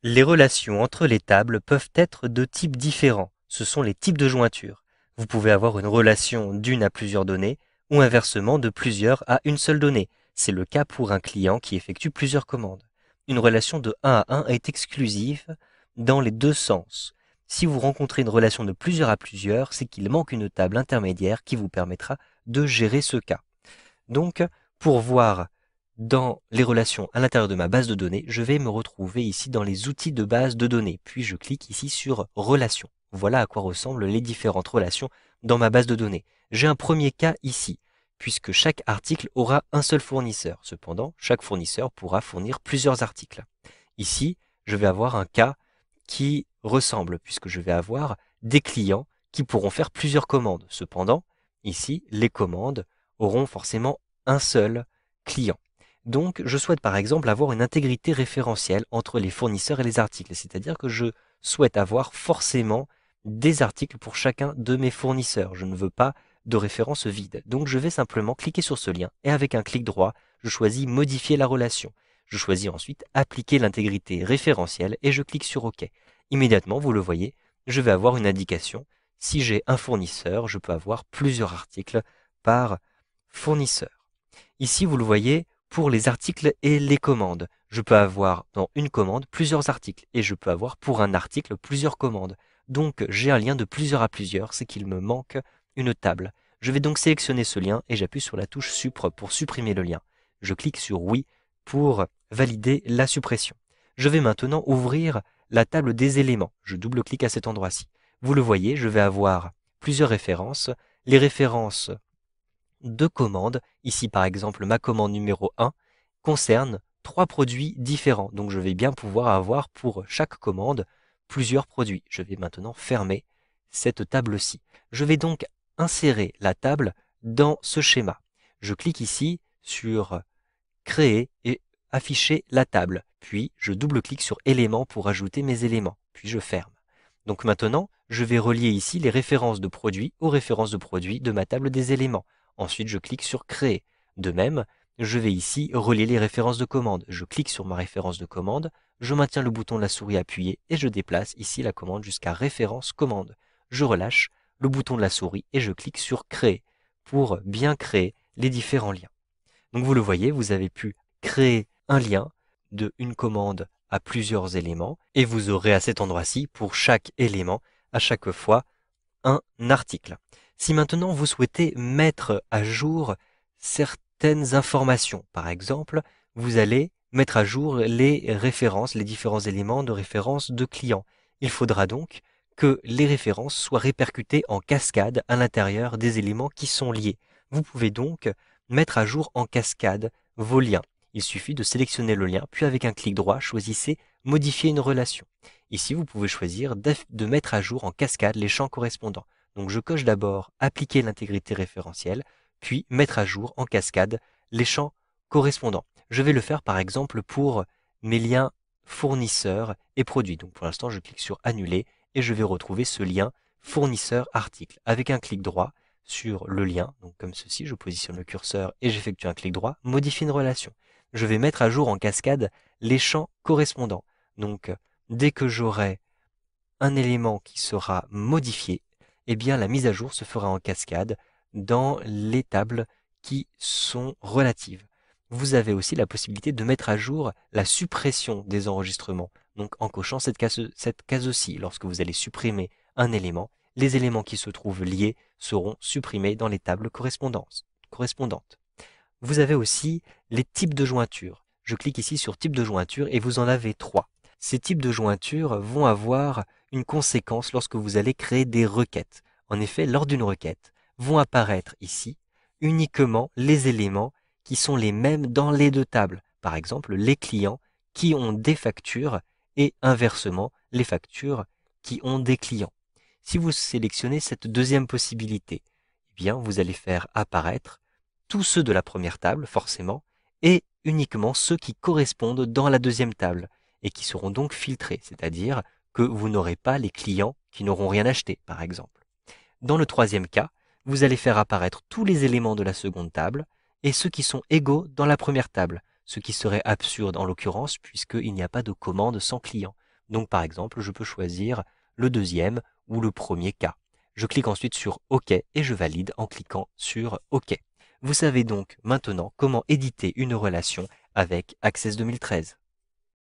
Les relations entre les tables peuvent être de types différents. Ce sont les types de jointure. Vous pouvez avoir une relation d'une à plusieurs données ou inversement de plusieurs à une seule donnée. C'est le cas pour un client qui effectue plusieurs commandes. Une relation de 1 à 1 est exclusive dans les deux sens. Si vous rencontrez une relation de plusieurs à plusieurs, c'est qu'il manque une table intermédiaire qui vous permettra de gérer ce cas. Donc, pour voir dans les relations à l'intérieur de ma base de données, je vais me retrouver ici dans les outils de base de données. Puis je clique ici sur relations. Voilà à quoi ressemblent les différentes relations dans ma base de données. J'ai un premier cas ici, puisque chaque article aura un seul fournisseur. Cependant, chaque fournisseur pourra fournir plusieurs articles. Ici, je vais avoir un cas qui ressemble, puisque je vais avoir des clients qui pourront faire plusieurs commandes. Cependant, ici, les commandes auront forcément un seul client. Donc, je souhaite par exemple avoir une intégrité référentielle entre les fournisseurs et les articles, c'est-à-dire que je souhaite avoir forcément des articles pour chacun de mes fournisseurs. Je ne veux pas de référence vide. Donc, je vais simplement cliquer sur ce lien et avec un clic droit, je choisis modifier la relation. Je choisis ensuite appliquer l'intégrité référentielle et je clique sur OK. Immédiatement, vous le voyez, je vais avoir une indication. Si j'ai un fournisseur, je peux avoir plusieurs articles par fournisseur. Ici, vous le voyez, pour les articles et les commandes, je peux avoir dans une commande plusieurs articles et je peux avoir pour un article plusieurs commandes. Donc, j'ai un lien de plusieurs à plusieurs, c'est qu'il me manque une table. Je vais donc sélectionner ce lien et j'appuie sur la touche Supr pour supprimer le lien. Je clique sur Oui pour valider la suppression. Je vais maintenant ouvrir la table des éléments. Je double-clique à cet endroit-ci. Vous le voyez, je vais avoir plusieurs références. Les références de commandes, ici par exemple ma commande numéro 1, concerne 3 produits différents. Donc je vais bien pouvoir avoir pour chaque commande plusieurs produits. Je vais maintenant fermer cette table-ci. Je vais donc insérer la table dans ce schéma. Je clique ici sur Créer et afficher la table. Puis je double-clique sur Éléments pour ajouter mes éléments. Puis je ferme. Donc maintenant, je vais relier ici les références de produits aux références de produits de ma table des éléments. Ensuite, je clique sur Créer. De même, je vais ici relier les références de commande. Je clique sur ma référence de commande, je maintiens le bouton de la souris appuyé et je déplace ici la commande jusqu'à référence commande. Je relâche le bouton de la souris et je clique sur Créer pour bien créer les différents liens. Donc vous le voyez, vous avez pu créer un lien de une commande à plusieurs éléments et vous aurez à cet endroit-ci pour chaque élément à chaque fois un article. Si maintenant vous souhaitez mettre à jour certaines informations, par exemple, vous allez mettre à jour les références, les différents éléments de référence de clients. Il faudra donc que les références soient répercutées en cascade à l'intérieur des éléments qui sont liés. Vous pouvez donc mettre à jour en cascade vos liens. Il suffit de sélectionner le lien, puis avec un clic droit, choisissez Modifier une relation. Ici, vous pouvez choisir de mettre à jour en cascade les champs correspondants. Donc je coche d'abord Appliquer l'intégrité référentielle, puis Mettre à jour en cascade les champs correspondants. Je vais le faire par exemple pour mes liens fournisseurs et produits. Donc pour l'instant, je clique sur Annuler et je vais retrouver ce lien fournisseur-article. Avec un clic droit sur le lien, donc comme ceci, je positionne le curseur et j'effectue un clic droit, Modifier une relation. Je vais mettre à jour en cascade les champs correspondants. Donc dès que j'aurai un élément qui sera modifié, eh bien la mise à jour se fera en cascade dans les tables qui sont relatives. Vous avez aussi la possibilité de mettre à jour la suppression des enregistrements, donc en cochant cette case-ci. Lorsque vous allez supprimer un élément, les éléments qui se trouvent liés seront supprimés dans les tables correspondantes. Vous avez aussi les types de jointures. Je clique ici sur type de jointure et vous en avez 3. Ces types de jointures vont avoir une conséquence lorsque vous allez créer des requêtes. En effet, lors d'une requête, vont apparaître ici uniquement les éléments qui sont les mêmes dans les deux tables. Par exemple, les clients qui ont des factures et inversement, les factures qui ont des clients. Si vous sélectionnez cette deuxième possibilité, eh bien, vous allez faire apparaître tous ceux de la première table, forcément, et uniquement ceux qui correspondent dans la deuxième table et qui seront donc filtrés, c'est-à-dire que vous n'aurez pas les clients qui n'auront rien acheté, par exemple. Dans le troisième cas, vous allez faire apparaître tous les éléments de la seconde table et ceux qui sont égaux dans la première table, ce qui serait absurde en l'occurrence puisqu'il n'y a pas de commande sans client. Donc par exemple, je peux choisir le deuxième ou le premier cas. Je clique ensuite sur OK et je valide en cliquant sur OK. Vous savez donc maintenant comment éditer une relation avec Access 2013.